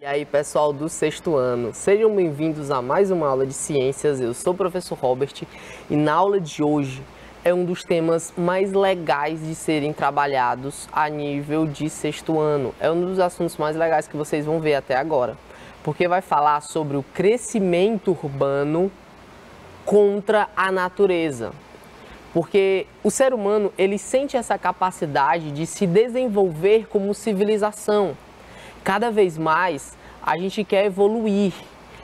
E aí, pessoal do sexto ano, sejam bem-vindos a mais uma aula de ciências. Eu sou o professor Robert e na aula de hoje é um dos temas mais legais de serem trabalhados a nível de sexto ano. É um dos assuntos mais legais que vocês vão ver até agora, porque vai falar sobre o crescimento urbano contra a natureza. Porque o ser humano, ele sente essa capacidade de se desenvolver como civilização. Cada vez mais a gente quer evoluir.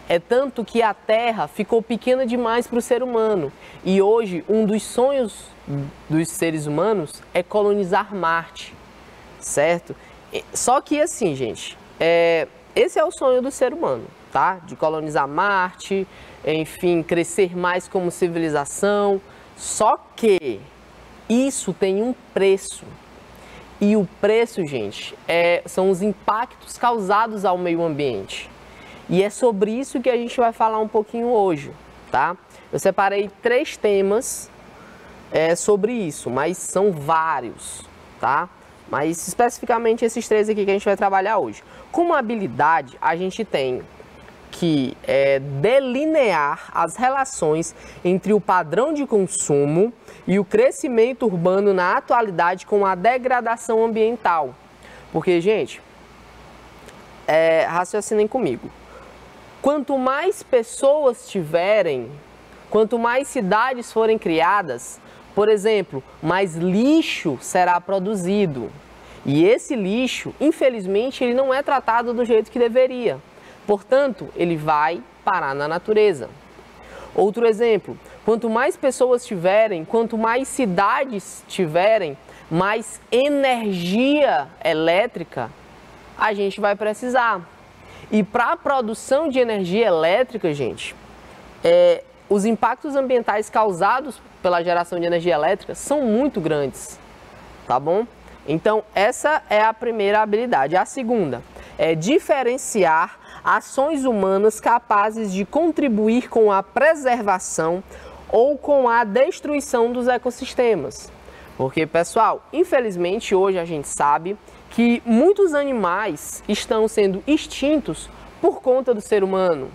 É tanto que a Terra ficou pequena demais para o ser humano. E hoje um dos sonhos dos seres humanos é colonizar Marte, certo? Só que assim, gente, esse é o sonho do ser humano, tá? De colonizar Marte, enfim, crescer mais como civilização. Só que isso tem um preço. E o preço, gente, são os impactos causados ao meio ambiente. E é sobre isso que a gente vai falar um pouquinho hoje, tá? Eu separei 3 temas sobre isso, mas são vários, tá? Mas especificamente esses 3 aqui que a gente vai trabalhar hoje. Como habilidade, a gente tem que delinear as relações entre o padrão de consumo e o crescimento urbano na atualidade com a degradação ambiental. Porque, gente, raciocinem comigo. Quanto mais pessoas tiverem, quanto mais cidades forem criadas, por exemplo, mais lixo será produzido. E esse lixo, infelizmente, ele não é tratado do jeito que deveria. Portanto, ele vai parar na natureza. Outro exemplo, quanto mais pessoas tiverem, quanto mais cidades tiverem, mais energia elétrica a gente vai precisar. E para a produção de energia elétrica, gente, os impactos ambientais causados pela geração de energia elétrica são muito grandes, tá bom? Então, essa é a primeira habilidade. A segunda é diferenciar ações humanas capazes de contribuir com a preservação ou com a destruição dos ecossistemas. Porque, pessoal, infelizmente hoje a gente sabe que muitos animais estão sendo extintos por conta do ser humano.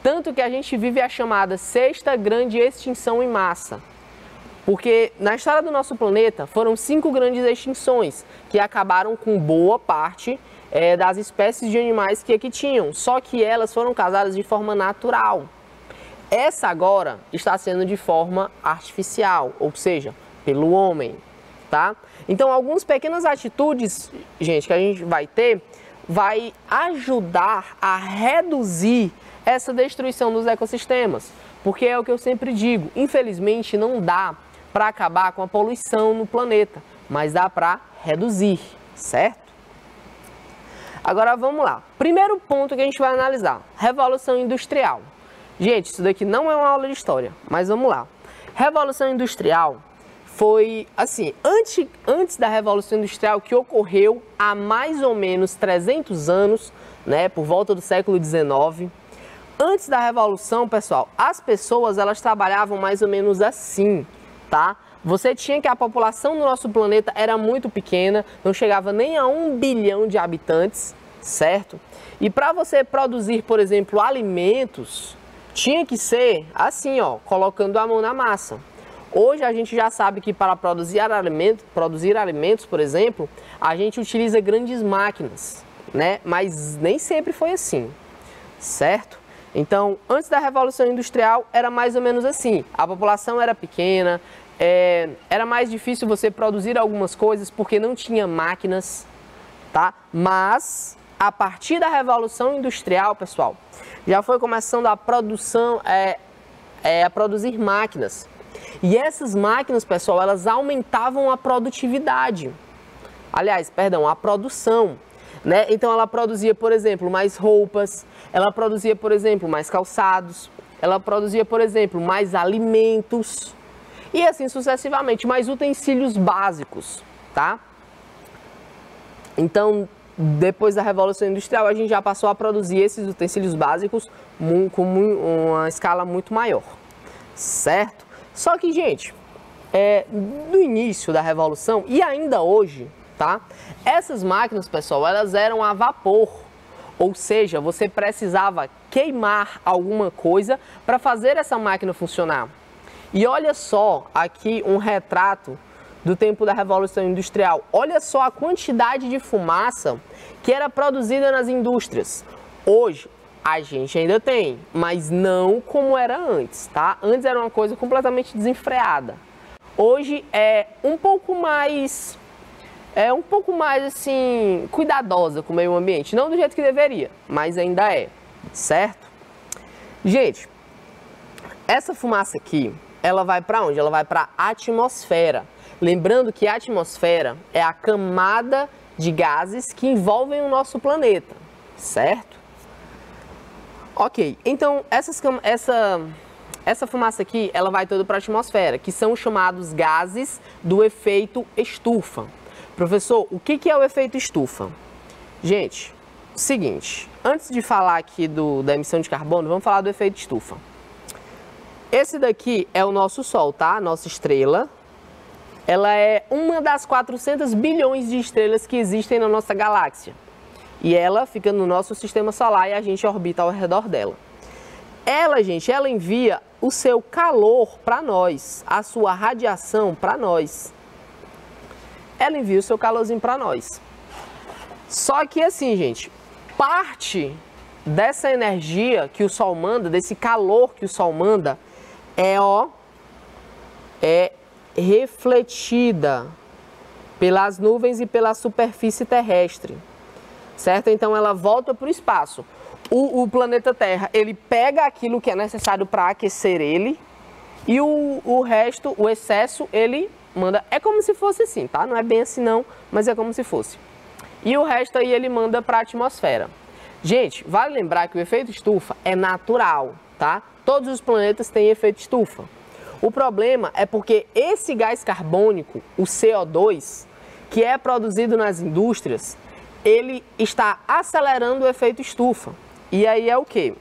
Tanto que a gente vive a chamada sexta grande extinção em massa. Porque na história do nosso planeta foram 5 grandes extinções que acabaram com boa parte das espécies de animais que aqui tinham. Só que elas foram causadas de forma natural. Essa agora está sendo de forma artificial, ou seja, pelo homem, tá? Então, algumas pequenas atitudes, gente, que a gente vai ter, vai ajudar a reduzir essa destruição dos ecossistemas. Porque é o que eu sempre digo, infelizmente não dá para acabar com a poluição no planeta, mas dá para reduzir, certo? Agora vamos lá. Primeiro ponto que a gente vai analisar, Revolução Industrial. Gente, isso daqui não é uma aula de história, mas vamos lá. Revolução Industrial foi, assim, antes da Revolução Industrial, que ocorreu há mais ou menos 300 anos, né, por volta do século XIX. Antes da Revolução, pessoal, as pessoas, elas trabalhavam mais ou menos assim, tá? Você tinha que a população do nosso planeta era muito pequena, não chegava nem a 1 bilhão de habitantes, certo? E para você produzir, por exemplo, alimentos, tinha que ser assim, ó, colocando a mão na massa. Hoje a gente já sabe que para produzir alimentos, por exemplo, a gente utiliza grandes máquinas, né? Mas nem sempre foi assim, certo? Então, antes da Revolução Industrial era mais ou menos assim, a população era pequena, era mais difícil você produzir algumas coisas porque não tinha máquinas, tá? Mas, a partir da Revolução Industrial, pessoal, já foi começando a produção, a produzir máquinas. E essas máquinas, pessoal, elas aumentavam a produtividade. Aliás, perdão, a produção, né? Então, ela produzia, por exemplo, mais roupas, ela produzia, por exemplo, mais calçados, ela produzia, por exemplo, mais alimentos e assim sucessivamente, mais utensílios básicos, tá? Então, depois da Revolução Industrial, a gente já passou a produzir esses utensílios básicos com uma escala muito maior, certo? Só que, gente, no início da Revolução e ainda hoje, tá? Essas máquinas, pessoal, elas eram a vapor. Ou seja, você precisava queimar alguma coisa para fazer essa máquina funcionar. E olha só aqui um retrato do tempo da Revolução Industrial. Olha só a quantidade de fumaça que era produzida nas indústrias. Hoje, a gente ainda tem, mas não como era antes, tá? Antes era uma coisa completamente desenfreada. Hoje é um pouco mais assim, cuidadosa com o meio ambiente. Não do jeito que deveria, mas ainda é, certo? Gente, essa fumaça aqui, ela vai para onde? Ela vai para a atmosfera. Lembrando que a atmosfera é a camada de gases que envolvem o nosso planeta, certo? Ok, então essa fumaça aqui, ela vai toda para a atmosfera, que são chamados gases do efeito estufa. Professor, o que é o efeito estufa? Gente, seguinte, antes de falar aqui da emissão de carbono, vamos falar do efeito estufa. Esse daqui é o nosso Sol, tá? Nossa estrela. Ela é uma das 400 bilhões de estrelas que existem na nossa galáxia. E ela fica no nosso sistema solar e a gente orbita ao redor dela. Ela, gente, ela envia o seu calor para nós, a sua radiação para nós. Ela envia o seu calorzinho para nós. Só que assim, gente, parte dessa energia que o Sol manda, desse calor que o Sol manda, é refletida pelas nuvens e pela superfície terrestre, certo? Então ela volta para o espaço. O planeta Terra, ele pega aquilo que é necessário para aquecer ele e o resto, o excesso, ele manda. É como se fosse assim, tá? Não é bem assim não, mas é como se fosse. E o resto aí ele manda para a atmosfera. Gente, vale lembrar que o efeito estufa é natural, tá? Todos os planetas têm efeito estufa. O problema é porque esse gás carbônico, o CO2, que é produzido nas indústrias, ele está acelerando o efeito estufa. E aí é o quê?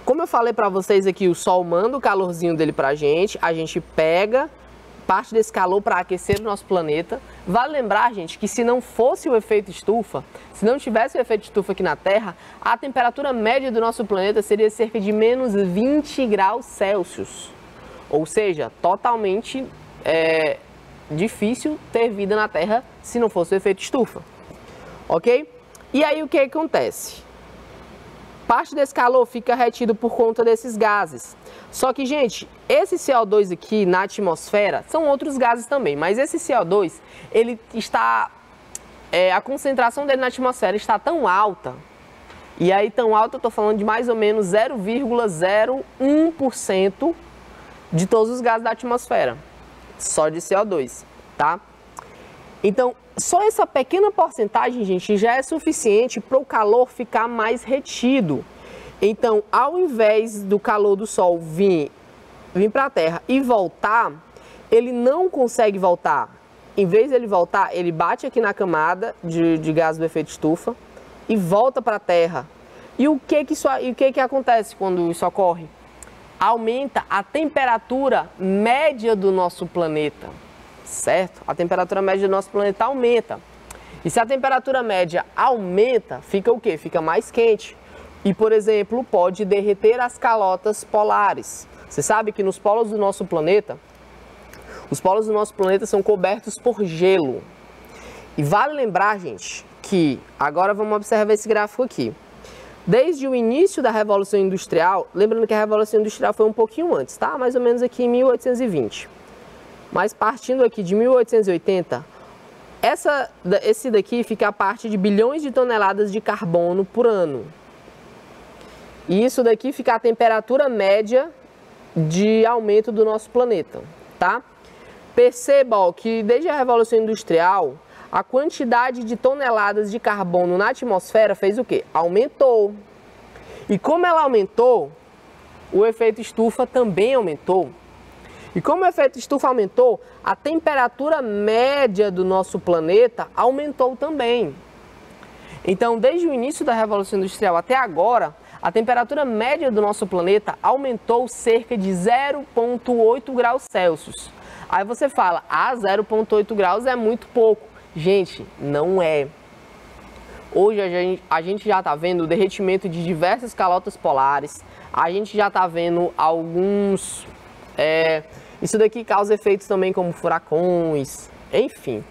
Como eu falei para vocês aqui, o Sol manda o calorzinho dele para a gente pega parte desse calor para aquecer o nosso planeta. Vale lembrar, gente, que se não fosse o efeito estufa, se não tivesse o efeito estufa aqui na Terra, a temperatura média do nosso planeta seria cerca de menos 20 graus Celsius. Ou seja, totalmente difícil ter vida na Terra se não fosse o efeito estufa. Ok? E aí o que acontece? Parte desse calor fica retido por conta desses gases. Só que, gente, esse CO2 aqui na atmosfera são outros gases também, mas esse CO2, ele está, a concentração dele na atmosfera está tão alta, e aí tão alta eu estou falando de mais ou menos 0,01% de todos os gases da atmosfera, só de CO2, tá? Então, só essa pequena porcentagem, gente, já é suficiente para o calor ficar mais retido. Então, ao invés do calor do Sol vir para a Terra e voltar, ele não consegue voltar. Em vez de ele voltar, ele bate aqui na camada de gás do efeito estufa e volta para a Terra. E o que acontece quando isso ocorre? Aumenta a temperatura média do nosso planeta, certo? A temperatura média do nosso planeta aumenta. E se a temperatura média aumenta, fica o quê? Fica mais quente. E, por exemplo, pode derreter as calotas polares. Você sabe que nos polos do nosso planeta, os polos do nosso planeta são cobertos por gelo. E vale lembrar, gente, que agora vamos observar esse gráfico aqui. Desde o início da Revolução Industrial, lembrando que a Revolução Industrial foi um pouquinho antes, tá? Mais ou menos aqui em 1820. Mas partindo aqui de 1880, esse daqui fica a parte de bilhões de toneladas de carbono por ano. E isso daqui fica a temperatura média de aumento do nosso planeta, tá? Perceba, ó, que desde a Revolução Industrial, a quantidade de toneladas de carbono na atmosfera fez o quê? Aumentou. E como ela aumentou, o efeito estufa também aumentou. E como o efeito estufa aumentou, a temperatura média do nosso planeta aumentou também. Então, desde o início da Revolução Industrial até agora, a temperatura média do nosso planeta aumentou cerca de 0,8 graus Celsius. Aí você fala, 0,8 graus é muito pouco. Gente, não é. Hoje a gente já está vendo o derretimento de diversas calotas polares, a gente já está vendo alguns... isso daqui causa efeitos também como furacões, enfim.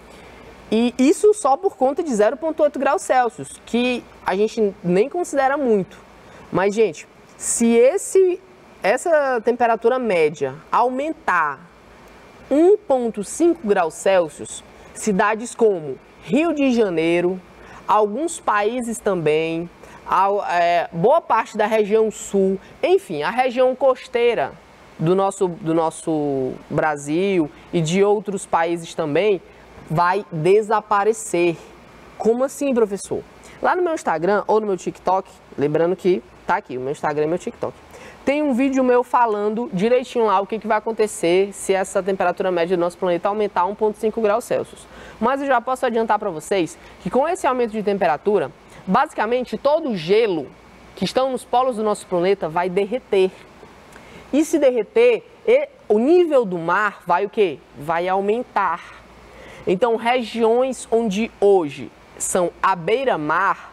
E isso só por conta de 0,8 graus Celsius, que a gente nem considera muito. Mas, gente, se essa temperatura média aumentar 1,5 graus Celsius, cidades como Rio de Janeiro, alguns países também, boa parte da região sul, enfim, a região costeira do nosso Brasil e de outros países também, vai desaparecer. Como assim, professor? Lá no meu Instagram ou no meu TikTok, lembrando que tá aqui, o meu Instagram e meu TikTok, tem um vídeo meu falando direitinho lá o que vai acontecer se essa temperatura média do nosso planeta aumentar 1,5 graus Celsius. Mas eu já posso adiantar para vocês que com esse aumento de temperatura, basicamente todo o gelo que estão nos polos do nosso planeta vai derreter. E se derreter, o nível do mar vai o quê? Vai aumentar. Então, regiões onde hoje são à beira-mar,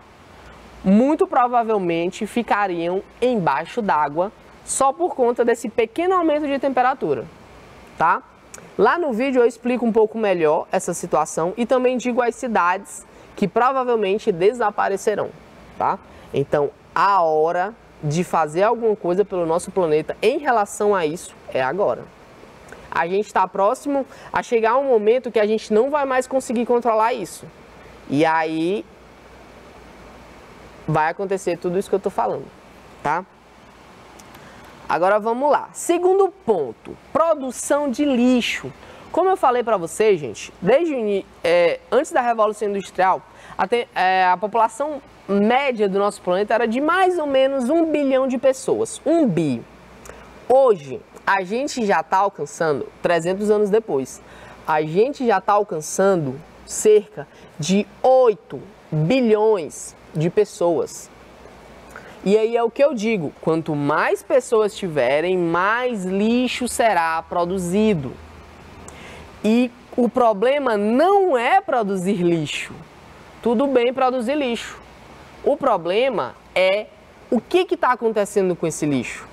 muito provavelmente ficariam embaixo d'água só por conta desse pequeno aumento de temperatura, tá? Lá no vídeo eu explico um pouco melhor essa situação e também digo as cidades que provavelmente desaparecerão, tá? Então, a hora de fazer alguma coisa pelo nosso planeta em relação a isso é agora. A gente está próximo a chegar a um momento que a gente não vai mais conseguir controlar isso. E aí vai acontecer tudo isso que eu estou falando, tá? Agora vamos lá. Segundo ponto, produção de lixo. Como eu falei para vocês, gente, desde antes da Revolução Industrial, a população média do nosso planeta era de mais ou menos 1 bilhão de pessoas. 1 bi. Hoje, a gente já está alcançando, 300 anos depois, a gente já está alcançando cerca de 8 bilhões de pessoas. E aí é o que eu digo, quanto mais pessoas tiverem, mais lixo será produzido. E o problema não é produzir lixo. Tudo bem produzir lixo. O problema é o que está acontecendo com esse lixo.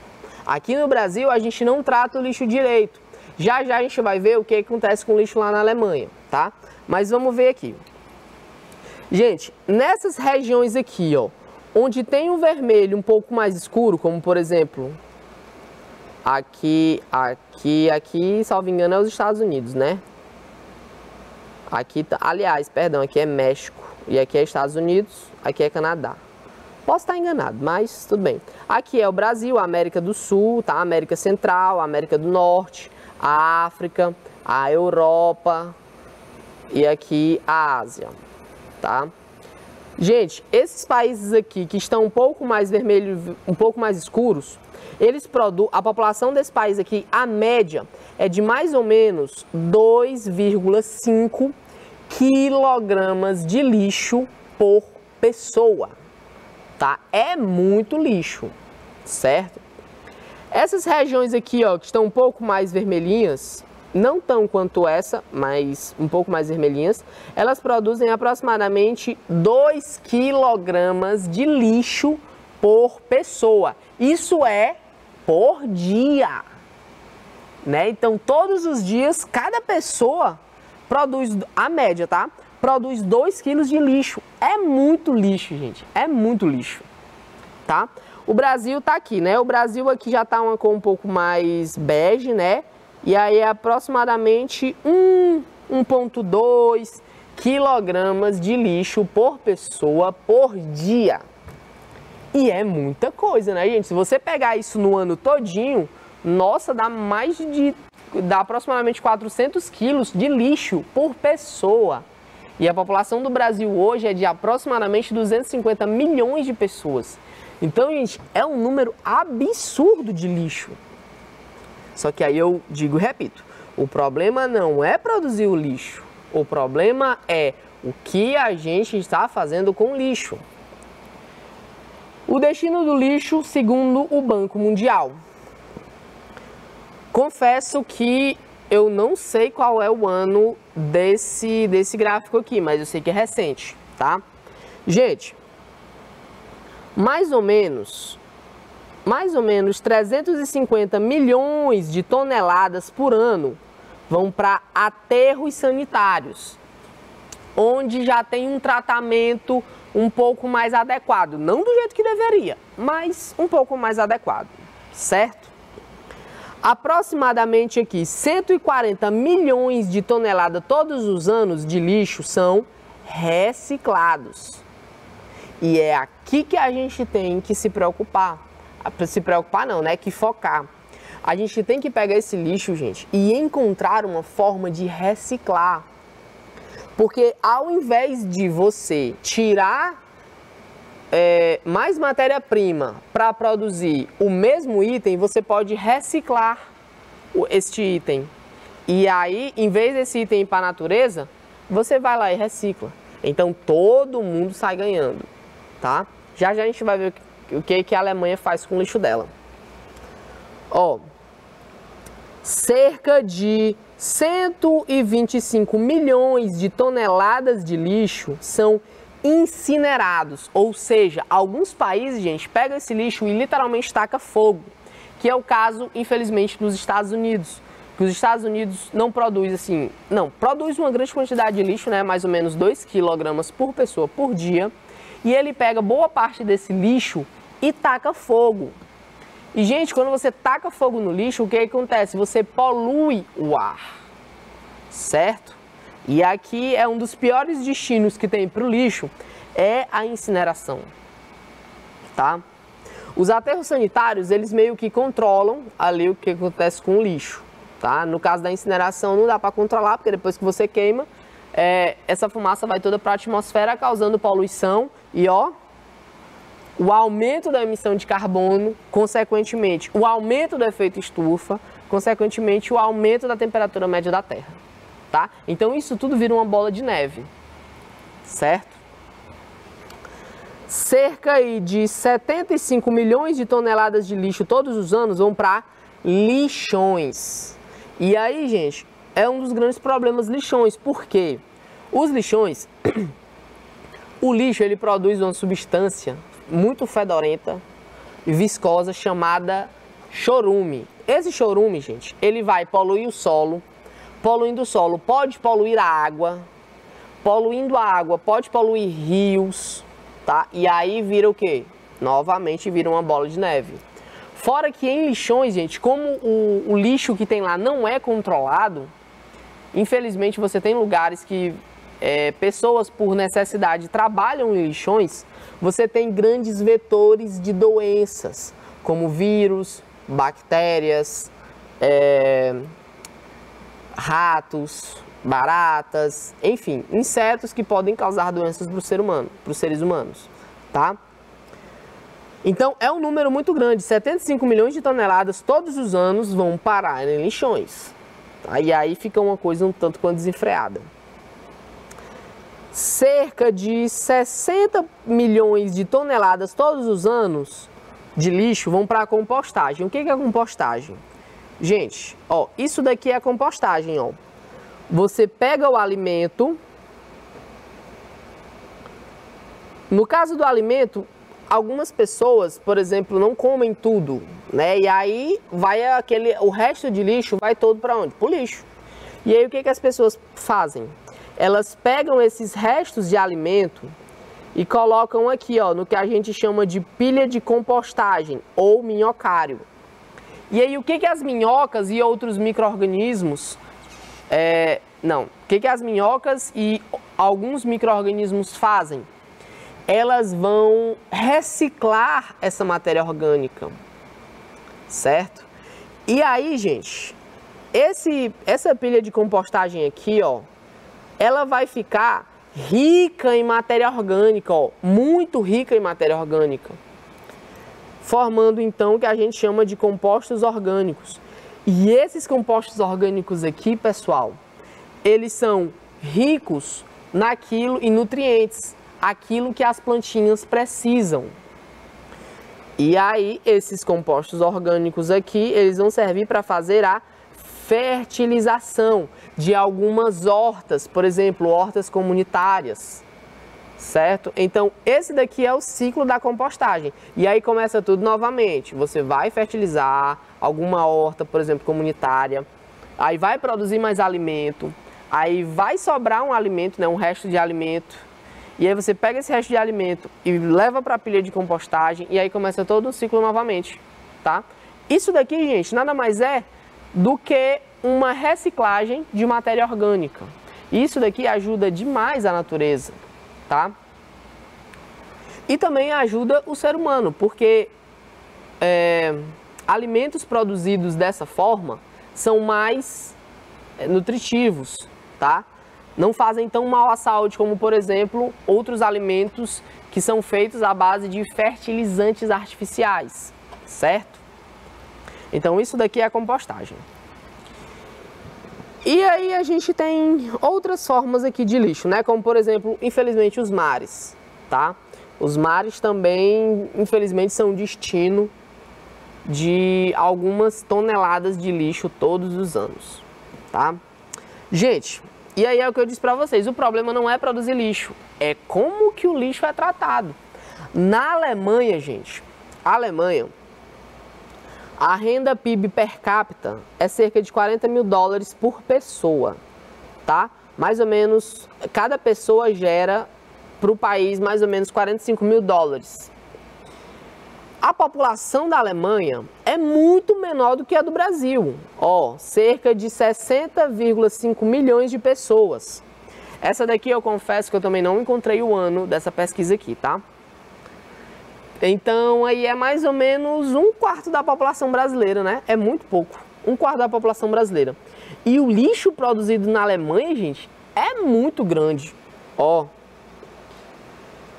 Aqui no Brasil a gente não trata o lixo direito. Já já a gente vai ver o que acontece com o lixo lá na Alemanha, tá? Mas vamos ver aqui. Gente, nessas regiões aqui, ó, onde tem um vermelho um pouco mais escuro, como por exemplo, aqui, salvo engano, é os Estados Unidos, né? Aqui, aliás, perdão, aqui é México e aqui é Estados Unidos, aqui é Canadá. Posso estar enganado, mas tudo bem. Aqui é o Brasil, a América do Sul, tá? A América Central, a América do Norte, a África, a Europa e aqui a Ásia, tá? Gente, esses países aqui que estão um pouco mais vermelhos, um pouco mais escuros, a população desse país aqui, a média, é de mais ou menos 2,5 quilogramas de lixo por pessoa. Tá? É muito lixo, certo? Essas regiões aqui, ó, que estão um pouco mais vermelhinhas, não tão quanto essa, mas um pouco mais vermelhinhas, elas produzem aproximadamente 2 quilogramas de lixo por pessoa. Isso é por dia, né? Então, todos os dias, cada pessoa produz, a média, tá? Produz 2 quilos de lixo. É muito lixo, gente. É muito lixo, tá? O Brasil tá aqui, né? O Brasil aqui já tá uma cor um pouco mais bege, né? E aí é aproximadamente 1,2 quilogramas de lixo por pessoa por dia. E é muita coisa, né, gente? Se você pegar isso no ano todinho, nossa, dá aproximadamente 400 quilos de lixo por pessoa. E a população do Brasil hoje é de aproximadamente 250 milhões de pessoas. Então, gente, é um número absurdo de lixo. Só que aí eu digo e repito, o problema não é produzir o lixo. O problema é o que a gente está fazendo com o lixo. O destino do lixo, segundo o Banco Mundial. Confesso que eu não sei qual é o ano desse gráfico aqui, mas eu sei que é recente, tá? Gente, mais ou menos 350 milhões de toneladas por ano vão para aterros sanitários, onde já tem um tratamento um pouco mais adequado. Não do jeito que deveria, mas um pouco mais adequado, certo? Aproximadamente aqui 140 milhões de toneladas todos os anos de lixo são reciclados. E é aqui que a gente tem que se preocupar. Se preocupar não, né? Que focar. A gente tem que pegar esse lixo, gente, e encontrar uma forma de reciclar. Porque ao invés de você tirar mais matéria-prima para produzir o mesmo item, você pode reciclar este item. E aí, em vez desse item ir para a natureza, você vai lá e recicla. Então todo mundo sai ganhando, tá? Já já a gente vai ver o que a Alemanha faz com o lixo dela. Ó, cerca de 125 milhões de toneladas de lixo são incinerados, ou seja, alguns países, gente, pegam esse lixo e literalmente taca fogo, que é o caso, infelizmente, dos Estados Unidos. Que os Estados Unidos não produz assim, não, produz uma grande quantidade de lixo, né, mais ou menos 2 kg por pessoa por dia, e ele pega boa parte desse lixo e taca fogo. E, gente, quando você taca fogo no lixo, o que acontece? Você polui o ar, certo? E aqui é um dos piores destinos que tem para o lixo, é a incineração, tá? Os aterros sanitários, eles meio que controlam ali o que acontece com o lixo, tá? No caso da incineração não dá para controlar, porque depois que você queima, essa fumaça vai toda para a atmosfera, causando poluição e, ó, o aumento da emissão de carbono, consequentemente, o aumento do efeito estufa, consequentemente, o aumento da temperatura média da Terra, tá? Então, isso tudo vira uma bola de neve, certo? Cerca aí de 75 milhões de toneladas de lixo todos os anos vão para lixões. E aí, gente, é um dos grandes problemas lixões, porque os lixões, o lixo, ele produz uma substância muito fedorenta e viscosa chamada chorume. Esse chorume, gente, ele vai poluir o solo. Poluindo o solo pode poluir a água. Poluindo a água pode poluir rios, tá? E aí vira o quê? Novamente vira uma bola de neve. Fora que em lixões, gente, como o lixo que tem lá não é controlado, infelizmente você tem lugares que pessoas por necessidade trabalham em lixões. Você tem grandes vetores de doenças, como vírus, bactérias, ratos, baratas, enfim, insetos que podem causar doenças para o ser humano, para os seres humanos, tá? Então, é um número muito grande, 75 milhões de toneladas todos os anos vão parar em lixões. E aí fica uma coisa um tanto quanto desenfreada. Cerca de 60 milhões de toneladas todos os anos de lixo vão para a compostagem. O que é a compostagem? Gente, ó, isso daqui é a compostagem, ó. Você pega o alimento. No caso do alimento, algumas pessoas, por exemplo, não comem tudo, né? E aí vai o resto de lixo vai todo para onde? Para o lixo. E aí o que as pessoas fazem? Elas pegam esses restos de alimento e colocam aqui, ó, no que a gente chama de pilha de compostagem ou minhocário. E aí o que as minhocas e outros micro-organismos, o que as minhocas e alguns micro-organismos fazem? Elas vão reciclar essa matéria orgânica, certo? E aí, gente, essa pilha de compostagem aqui, ó, ela vai ficar rica em matéria orgânica, ó, muito rica em matéria orgânica, formando então o que a gente chama de compostos orgânicos. E esses compostos orgânicos aqui, pessoal, eles são ricos naquilo em nutrientes, aquilo que as plantinhas precisam. E aí, esses compostos orgânicos aqui, eles vão servir para fazer a fertilização de algumas hortas, por exemplo, hortas comunitárias, certo? Então, esse daqui é o ciclo da compostagem. E aí começa tudo novamente. Você vai fertilizar alguma horta, por exemplo, comunitária, aí vai produzir mais alimento, aí vai sobrar um alimento, né, um resto de alimento, e aí você pega esse resto de alimento e leva para a pilha de compostagem, e aí começa todo um ciclo novamente, tá? Isso daqui, gente, nada mais é do que uma reciclagem de matéria orgânica. Isso daqui ajuda demais a natureza, tá? E também ajuda o ser humano, porque alimentos produzidos dessa forma são mais nutritivos, tá? Não fazem tão mal à saúde como, por exemplo, outros alimentos que são feitos à base de fertilizantes artificiais, certo? Então isso daqui é a compostagem. E aí a gente tem outras formas aqui de lixo, né? Como, por exemplo, infelizmente os mares, tá? Os mares também, infelizmente, são destino de algumas toneladas de lixo todos os anos, tá? Gente, e aí é o que eu disse pra vocês, o problema não é produzir lixo, é como que o lixo é tratado. Na Alemanha, gente, a renda PIB per capita é cerca de 40 mil dólares por pessoa, tá? Mais ou menos, cada pessoa gera para o país mais ou menos 45 mil dólares. A população da Alemanha é muito menor do que a do Brasil, cerca de 60,5 milhões de pessoas. Essa daqui eu confesso que eu também não encontrei o ano dessa pesquisa aqui, tá? Então aí é mais ou menos 1/4 da população brasileira, né? É muito pouco, 1/4 da população brasileira. E o lixo produzido na Alemanha, gente, é muito grande,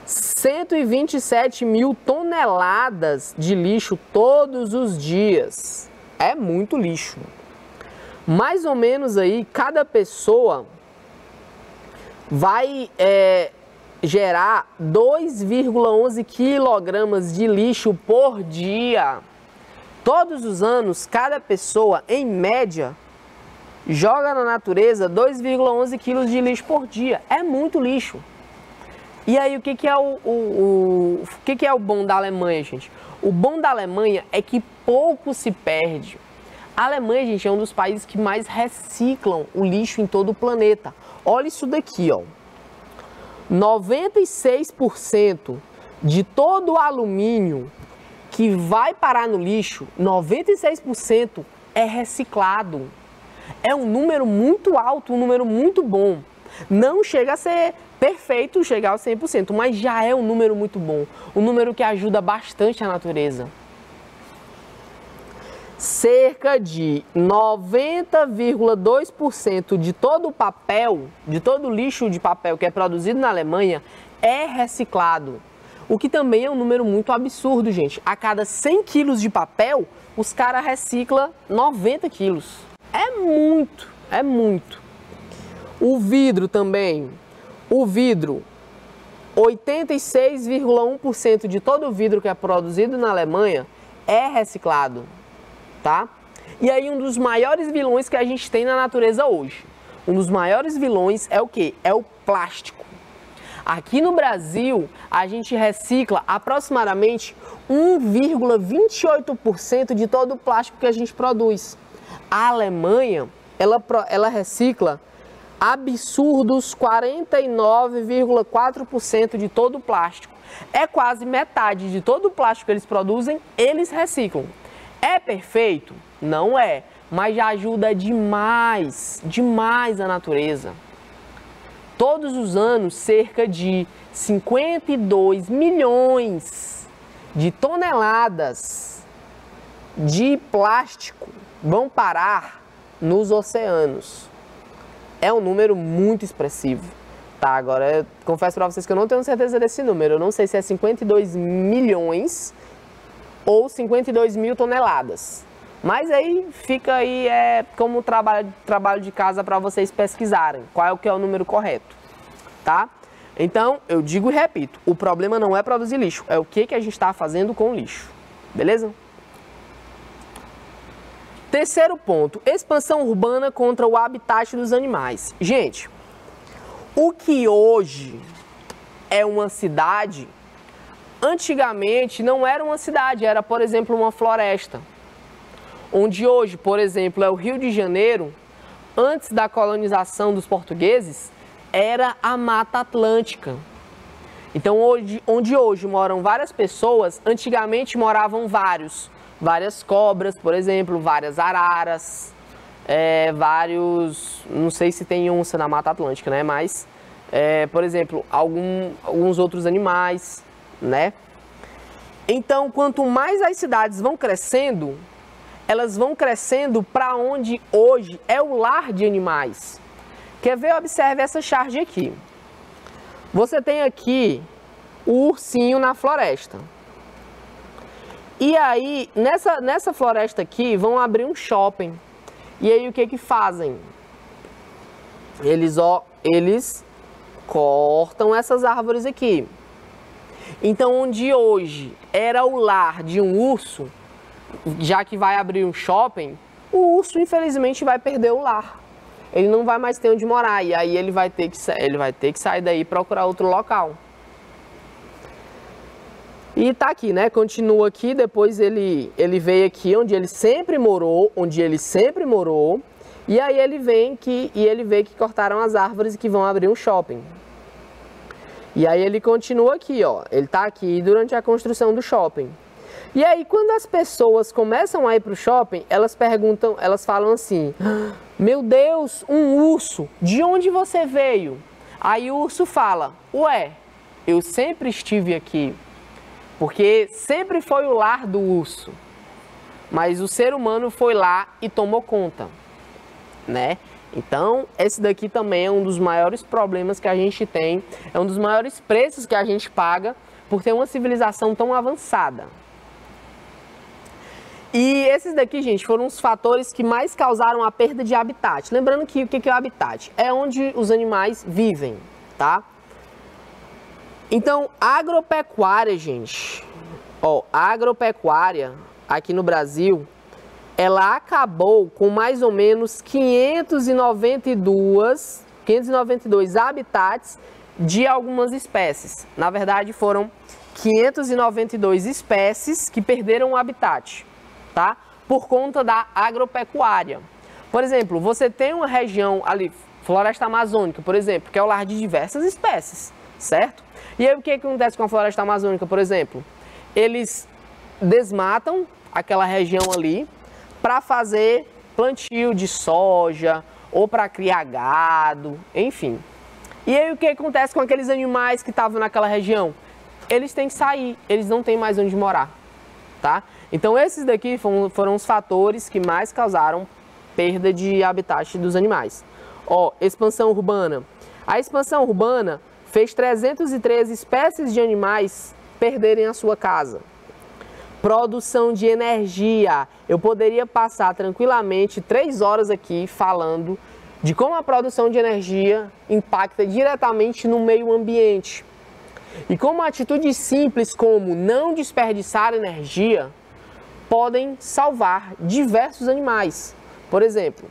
127 mil toneladas de lixo todos os dias. É muito lixo. Mais ou menos aí, cada pessoa vai gerar 2,11 quilogramas de lixo por dia. Todos os anos, cada pessoa, em média, joga na natureza 2,11 quilos de lixo por dia. É muito lixo. E aí, o que que é o bom da Alemanha, gente? O bom da Alemanha é que pouco se perde. A Alemanha, gente, é um dos países que mais reciclam o lixo em todo o planeta. Olha isso daqui, 96% de todo o alumínio que vai parar no lixo, 96% é reciclado. É um número muito alto, um número muito bom. Não chega a ser perfeito, chegar aos 100%, mas já é um número muito bom. Um número que ajuda bastante a natureza. Cerca de 90,2% de todo o papel, de todo o lixo de papel que é produzido na Alemanha é reciclado. O que também é um número muito absurdo, gente. A cada 100 quilos de papel, os caras reciclam 90 quilos. É muito, é muito. O vidro também. O vidro, 86,1% de todo o vidro que é produzido na Alemanha é reciclado, tá? E aí um dos maiores vilões que a gente tem na natureza hoje, um dos maiores vilões é o quê? É o plástico. Aqui no Brasil, a gente recicla aproximadamente 1,28% de todo o plástico que a gente produz. A Alemanha, ela recicla absurdos 49,4% de todo o plástico. É quase metade de todo o plástico que eles produzem, eles reciclam. É perfeito? Não é, mas já ajuda demais, demais a natureza. Todos os anos, cerca de 52 milhões de toneladas de plástico vão parar nos oceanos. É um número muito expressivo, tá? Agora, eu confesso para vocês que eu não tenho certeza desse número. Eu não sei se é 52 milhões ou 52 mil toneladas. Mas aí fica aí como trabalho de casa para vocês pesquisarem qual é o que é o número correto, tá? Então, eu digo e repito, o problema não é produzir lixo, é o que a gente está fazendo com o lixo, beleza? Terceiro ponto, expansão urbana contra o habitat dos animais. Gente, o que hoje é uma cidade, antigamente não era uma cidade, era, por exemplo, uma floresta. Onde hoje, por exemplo, é o Rio de Janeiro, antes da colonização dos portugueses, era a Mata Atlântica. Então, onde hoje moram várias pessoas, antigamente moravam várias cobras, por exemplo, várias araras, não sei se tem onça na Mata Atlântica, né? Mas, por exemplo, alguns outros animais, né? Então, quanto mais as cidades vão crescendo, elas vão crescendo para onde hoje é o lar de animais. Quer ver? Observe essa charge aqui. Você tem aqui o ursinho na floresta. E aí, nessa floresta aqui, vão abrir um shopping. E aí, o que que fazem? Eles cortam essas árvores aqui. Então, onde hoje era o lar de um urso, já que vai abrir um shopping, o urso infelizmente vai perder o lar. Ele não vai mais ter onde morar e aí ele vai ter que sair daí e procurar outro local. E tá aqui, né? Continua aqui, depois ele veio aqui onde ele sempre morou, e aí ele vê que cortaram as árvores e que vão abrir um shopping. E aí ele continua aqui, ó. Ele tá aqui durante a construção do shopping. E aí, quando as pessoas começam a ir para o shopping, elas falam assim: meu Deus, um urso, de onde você veio? Aí o urso fala: ué, eu sempre estive aqui, porque sempre foi o lar do urso, mas o ser humano foi lá e tomou conta, né? Então, esse daqui também é um dos maiores problemas que a gente tem, é um dos maiores preços que a gente paga por ter uma civilização tão avançada. E esses daqui, gente, foram os fatores que mais causaram a perda de habitat. Lembrando que o que é o habitat? É onde os animais vivem, tá? Então, a agropecuária, gente, ó, a agropecuária aqui no Brasil, ela acabou com mais ou menos 592 habitats de algumas espécies. Na verdade, foram 592 espécies que perderam o habitat, tá? Por conta da agropecuária. Por exemplo, você tem uma região ali, floresta amazônica, por exemplo, que é o lar de diversas espécies, certo? E aí o que acontece com a floresta amazônica, por exemplo? Eles desmatam aquela região ali para fazer plantio de soja ou para criar gado, enfim. E aí o que acontece com aqueles animais que estavam naquela região? Eles têm que sair, eles não têm mais onde morar, tá? Então esses daqui foram os fatores que mais causaram perda de habitat dos animais. Ó, expansão urbana. A expansão urbana fez 313 espécies de animais perderem a sua casa. Produção de energia. Eu poderia passar tranquilamente 3 horas aqui falando de como a produção de energia impacta diretamente no meio ambiente. E como atitudes simples como não desperdiçar energia podem salvar diversos animais. Por exemplo,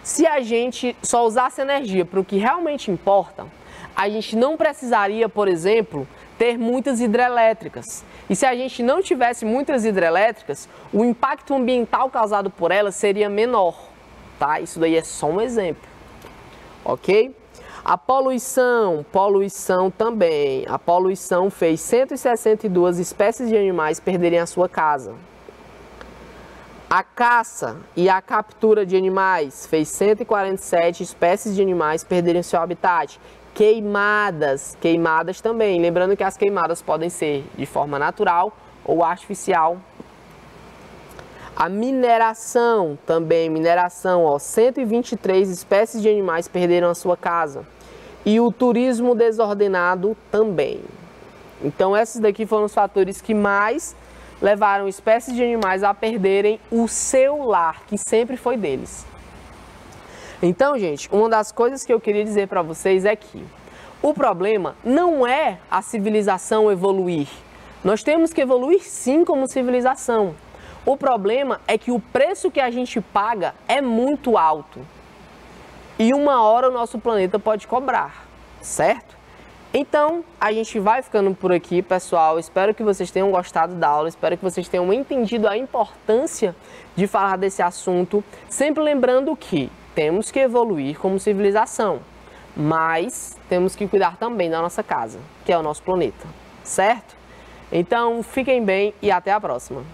se a gente só usasse energia para o que realmente importa, a gente não precisaria, por exemplo, ter muitas hidrelétricas. E se a gente não tivesse muitas hidrelétricas, o impacto ambiental causado por elas seria menor, tá? Isso daí é só um exemplo, ok? A poluição também. A poluição fez 162 espécies de animais perderem a sua casa. A caça e a captura de animais fez 147 espécies de animais perderem seu habitat. Queimadas também. Lembrando que as queimadas podem ser de forma natural ou artificial. A mineração também, ó, 123 espécies de animais perderam a sua casa. E o turismo desordenado também. Então esses daqui foram os fatores que mais levaram espécies de animais a perderem o seu lar, que sempre foi deles. Então, gente, uma das coisas que eu queria dizer para vocês é que o problema não é a civilização evoluir. Nós temos que evoluir sim como civilização. O problema é que o preço que a gente paga é muito alto. E uma hora o nosso planeta pode cobrar, certo? Então, a gente vai ficando por aqui, pessoal. Espero que vocês tenham gostado da aula, espero que vocês tenham entendido a importância de falar desse assunto, sempre lembrando que temos que evoluir como civilização, mas temos que cuidar também da nossa casa, que é o nosso planeta, certo? Então, fiquem bem e até a próxima.